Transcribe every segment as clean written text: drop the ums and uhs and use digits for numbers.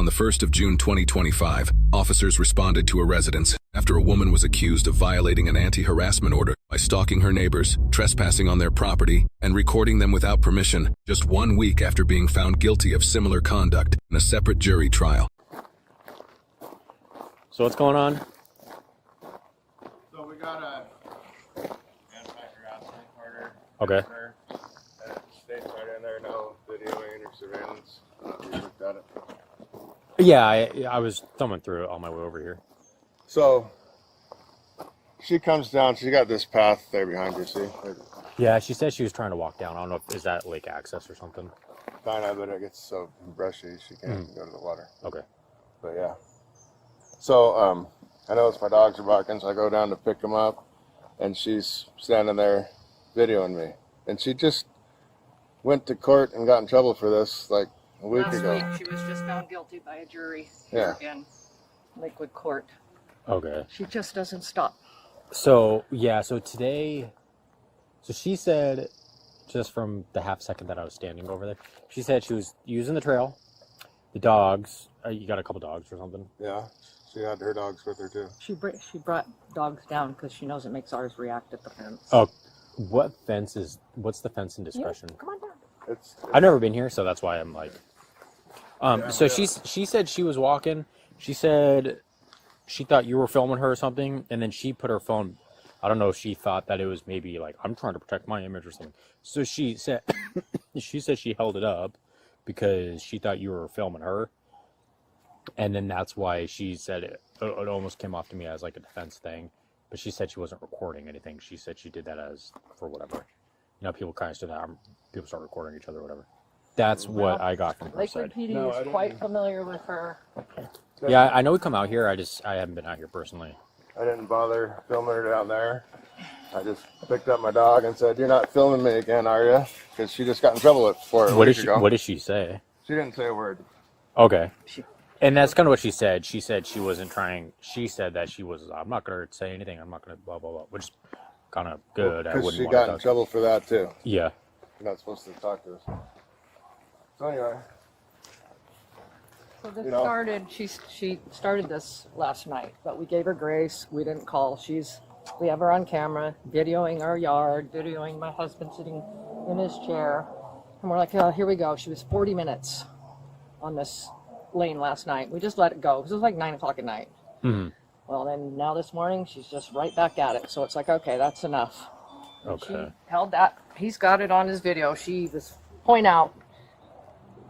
On the 1st of June 2025, officers responded to a residence after a woman was accused of violating an anti-harassment order by stalking her neighbors, trespassing on their property, and recording them without permission, just 1 week after being found guilty of similar conduct in a separate jury trial. So what's going on? So we got a anti-harassment order. Okay. And it states right in there, no videoing or surveillance. You looked at it. Yeah, I was thumbing through it on my way over here. So she comes down. She got this path there behind you. See? Yeah, she said she was trying to walk down. I don't know if is that lake access or something. Kinda, but it gets so brushy she can't go to the water. Okay. But yeah. So I noticed my dogs are barking, so I go down to pick them up, and she's standing there videoing me. And she just went to court and got in trouble for this like a week ago. Last week, she was just found guilty by a jury in Lakewood Court. Okay. She just doesn't stop. So, yeah, so today, so she said, just from the half second that I was standing over there, she said she was using the trail, the dogs, you got a couple dogs or something? Yeah, she had her dogs with her too. She brought dogs down because she knows it makes ours react at the fence. Oh, what's the fence in discretion? Yeah, come on down. I've never been here, so that's why I'm like, she said she was walking, she said she thought you were filming her or something, and then she put her phone, I don't know if she thought that it was maybe like, I'm trying to protect my image or something. So she said, she held it up because she thought you were filming her. And then that's why she said it almost came off to me as like a defense thing. But she said she wasn't recording anything. She said she did that as for whatever. You know, people kind of do that. People start recording each other or whatever. That's what I got from her Lakewood side. PD is quite familiar with her. Yeah, I know we come out here. I haven't been out here personally. I didn't bother filming her down there. I just picked up my dog and said, "You're not filming me again, are you?" Because she just got in trouble for it. What did she say? She didn't say a word. Okay. And that's kind of what she said. She said she wasn't trying. She said that she was. I'm not going to say anything. I'm not going to blah blah blah. Which is kind of good. Because she got in trouble for that too. Yeah. You're not supposed to talk to us. So anyway. So this started. She started this last night, but we gave her grace. We didn't call. We have her on camera, videoing our yard, videoing my husband sitting in his chair, and we're like, oh, here we go. She was 40 minutes on this lane last night. We just let it go because it was like 9 o'clock at night. Mm-hmm. Well, then now this morning she's just right back at it. So it's like, okay, that's enough. Okay. She held that. He's got it on his video. She was point out,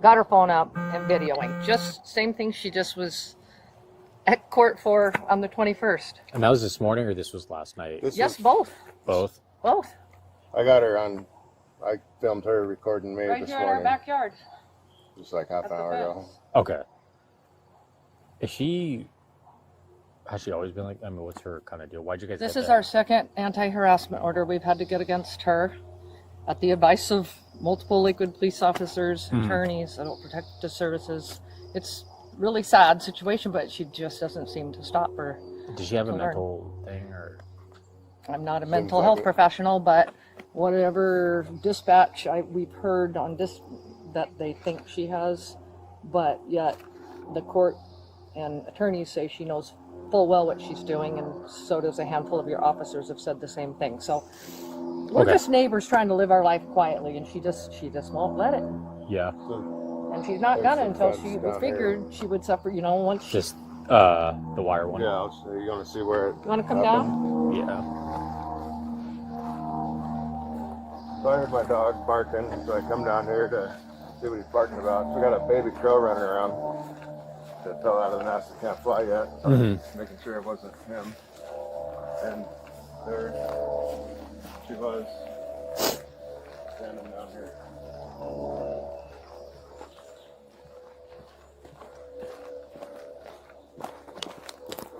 got her phone up and videoing. Just same thing she just was at court for on the 21st. And that was this morning or this was last night? Yes, both. Both? Both. I got her on. I filmed her recording me Right this here in morning. our backyard. Just like half an hour ago. Okay. Has she always been like, I mean, what's her kind of deal? Why'd you guys This get is that? our second anti-harassment order we've had to get against her at the advice of multiple Lakewood police officers, attorneys, adult protective services. It's really sad situation, but she just doesn't seem to stop her. Does she have a to learn. mental thing or? I'm not a mental health professional, but whatever dispatch we've heard on this that they think she has, but yet the court and attorneys say she knows full well what she's doing, and so does a handful of your officers have said the same thing. So we're just neighbors trying to live our life quietly, and she just won't let it. Yeah. And she's not gonna until we figured she would suffer, once she... Just the wire one. Yeah, you want to see where it You want to come happened? down? Yeah. So I heard my dog barking, so I come down here to see what he's barking about. We got a baby crow running around that fell out of the nest that can't fly yet. So making sure it wasn't him. And there she was, standing down here.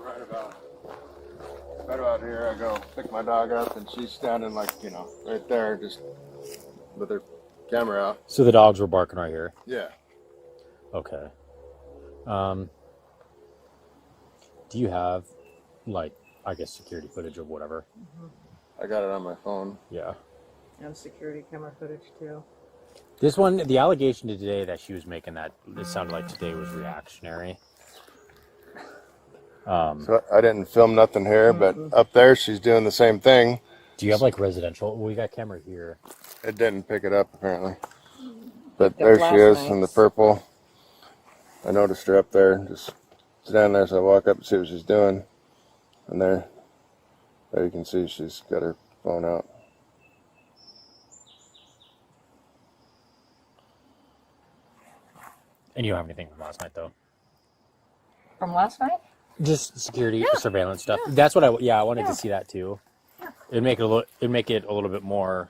Right about here, I go pick my dog up, and she's standing like, right there, just with her camera out. So the dogs were barking right here? Yeah. Okay. Do you have, like, I guess security footage of whatever? I got it on my phone. Yeah. And security camera footage too. This one, the allegation today that she was making that it sounded like today was reactionary. So I didn't film nothing here, but up there she's doing the same thing. Do you have like residential? We got camera here. It didn't pick it up apparently. But there she is in the purple. I noticed her up there, just standing there, so I walk up and see what she's doing. And there you can see she's got her phone out. And you don't have anything from last night, though? From last night? Just security, surveillance stuff. Yeah. That's what I wanted to see that too. Yeah. It'd make it a little bit more,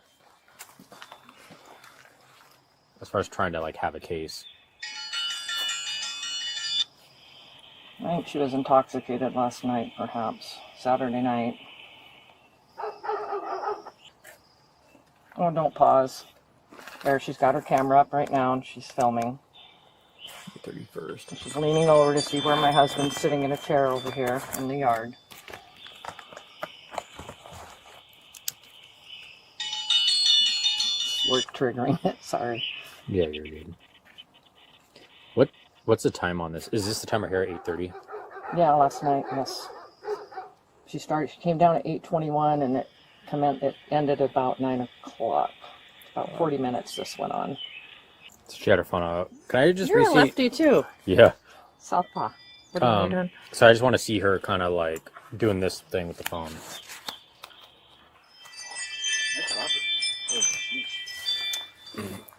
as far as trying to like have a case. I think she was intoxicated last night, perhaps. Saturday night. Oh, don't pause. There, she's got her camera up right now and she's filming. 31st. She's leaning over to see where my husband's sitting in a chair over here in the yard. We're triggering it, sorry. Yeah, you're good. What's the time on this? Is this the timer here at 8:30? Yeah, last night, yes. She came down at 8:21 and it ended about 9 o'clock. About 40 minutes this went on. She had her phone out. Can I just You're a lefty too. Yeah. Southpaw. What are you doing? So I just want to see her kind of like doing this thing with the phone.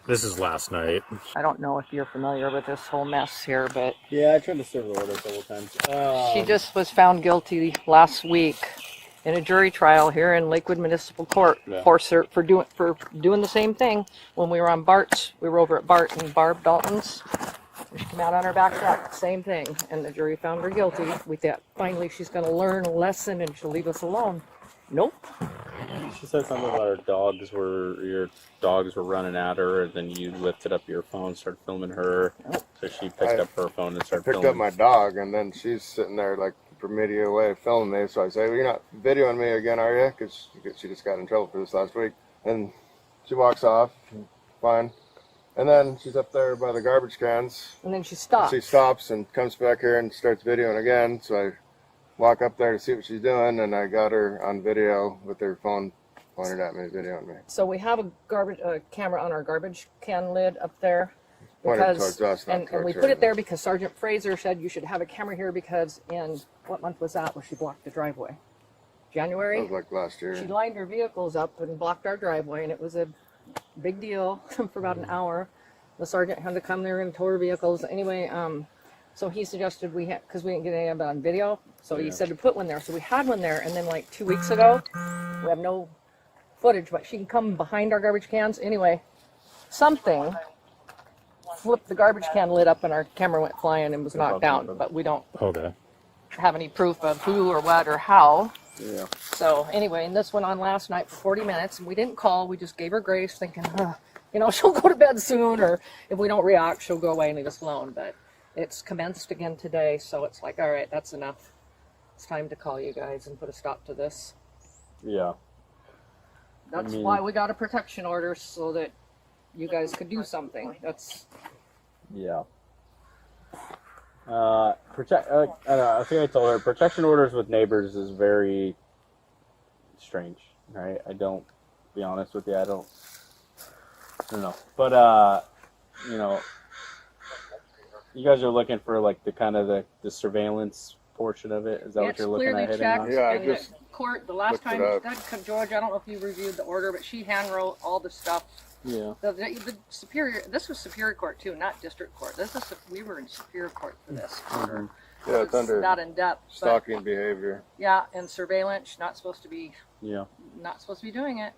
This is last night. I don't know if you're familiar with this whole mess here, but yeah, I tried to serve the order several times. She just was found guilty last week in a jury trial here in Lakewood Municipal Court for doing the same thing. When we were on Bart's, we were over at Bart and Barb Dalton's. She came out on her back deck, same thing, and the jury found her guilty. We thought finally she's going to learn a lesson and she'll leave us alone. Nope. She said something about your dogs were running at her, and then you lifted up your phone, started filming her. So she picked up her phone and started filming. Picked up my dog, and then she's sitting there like from media away filming me. So I say, well, you're not videoing me again, are you? Because she just got in trouble for this last week. And she walks off, fine. And then she's up there by the garbage cans. And then she stops. She stops and comes back here and starts videoing again. So I walk up there to see what she's doing, and I got her on video with her phone pointed at me, videoing me. So we have a camera on our garbage can lid up there. Pointed towards us, and we put it there because Sergeant Fraser said you should have a camera here because in, what month was that where she blocked the driveway? January? That was like last year. She lined her vehicles up and blocked our driveway, and it was a big deal for about an hour. The sergeant had to come there and tow her vehicles. Anyway, so he suggested because we didn't get any of it on video, so he said to put one there. So we had one there, and then like 2 weeks ago, we have no footage, but she can come behind our garbage cans. Anyway, something flipped the garbage can lid up, and our camera went flying and was knocked down, but we don't have any proof of who or what or how. Yeah. So anyway, and this went on last night for 40 minutes, and we didn't call. We just gave her grace, thinking, she'll go to bed soon, or if we don't react, she'll go away and leave us alone. But it's commenced again today, so it's like, all right, that's enough. It's time to call you guys and put a stop to this. Yeah. That's why we got a protection order, so that you guys could do something. That's... Yeah. I think I told her, protection orders with neighbors is very strange, right? To be honest with you, I don't know. But, you guys are looking for like the surveillance portion of it. Is that what you're looking at hitting on? Yeah, I just court the last time George, I don't know if you reviewed the order, but she hand wrote all the stuff. Yeah. The Superior, this was Superior Court too, not District Court. We were in Superior Court for this order. Yeah, it's under not in depth. stalking behavior. Yeah, and surveillance, not supposed to be doing it.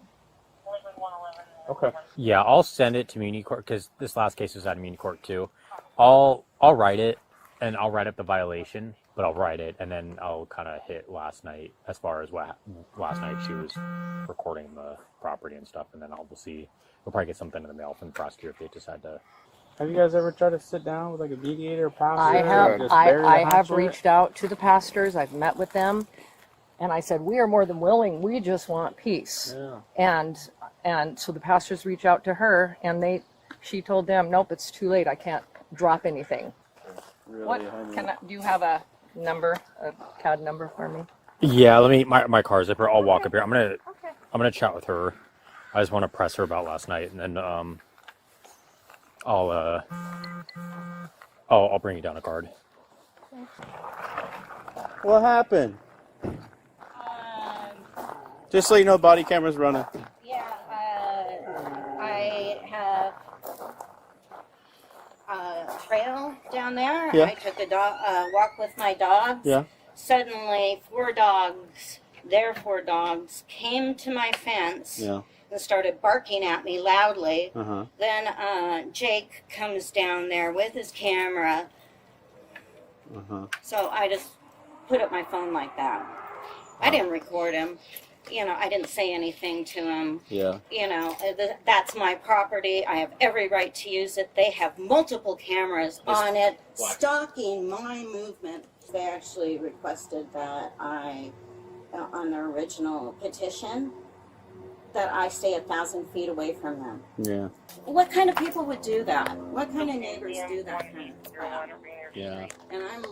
Okay. Yeah, I'll send it to Muni Court because this last case was out of Muni Court too. I'll write it, and I'll write up the violation, but I'll write it, and then I'll kind of hit last night as far as what last night she was recording the property and stuff, and then we'll see. We'll probably get something in the mail from the prosecutor if they decide to. Have you guys ever tried to sit down with like a mediator or pastor? I have reached out to the pastors. I've met with them, and I said, we are more than willing. We just want peace. Yeah. And so the pastors reach out to her, and she told them, nope, it's too late. I can't drop anything. Really, What do you have a number, a CAD number for me? Yeah, let me. My car's up here. I'll walk up here. I'm gonna chat with her. I just want to press her about last night, and then I'll bring you down a card. What happened? Just so you know, body camera's running. Yeah, I have a trail down there. Yeah. I took a walk with my dogs. Yeah. Suddenly, 4 dogs came to my fence Yeah. and started barking at me loudly. Uh-huh. Then Jake comes down there with his camera. Uh-huh. So I just put up my phone like that. I didn't record him. You know, I didn't say anything to him. Yeah. You know, that's my property. I have every right to use it. They have multiple cameras on it, stalking my movement. They actually requested that I, on their original petition, that I stay 1,000 feet away from them. Yeah. What kind of people would do that? What kind of neighbors do that kind of crap? Yeah. And I'm,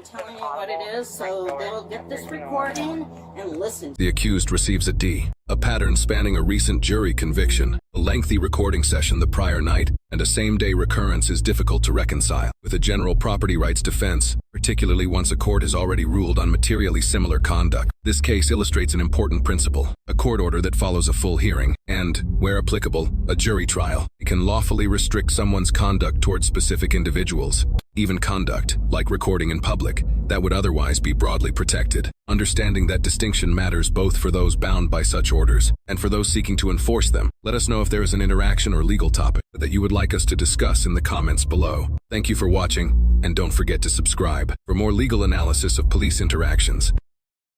telling you what it is, so they'll get this recording and listen. The accused receives a D, a pattern spanning a recent jury conviction, a lengthy recording session the prior night, and a same-day recurrence is difficult to reconcile with a general property rights defense, particularly once a court has already ruled on materially similar conduct. This case illustrates an important principle, a court order that follows a full hearing, and, where applicable, a jury trial. It can lawfully restrict someone's conduct towards specific individuals, even conduct, like recording in public, that would otherwise be broadly protected. Understanding that distinction matters both for those bound by such orders and for those seeking to enforce them. Let us know if there is an interaction or legal topic that you would like us to discuss in the comments below. Thank you for watching, and don't forget to subscribe for more legal analysis of police interactions.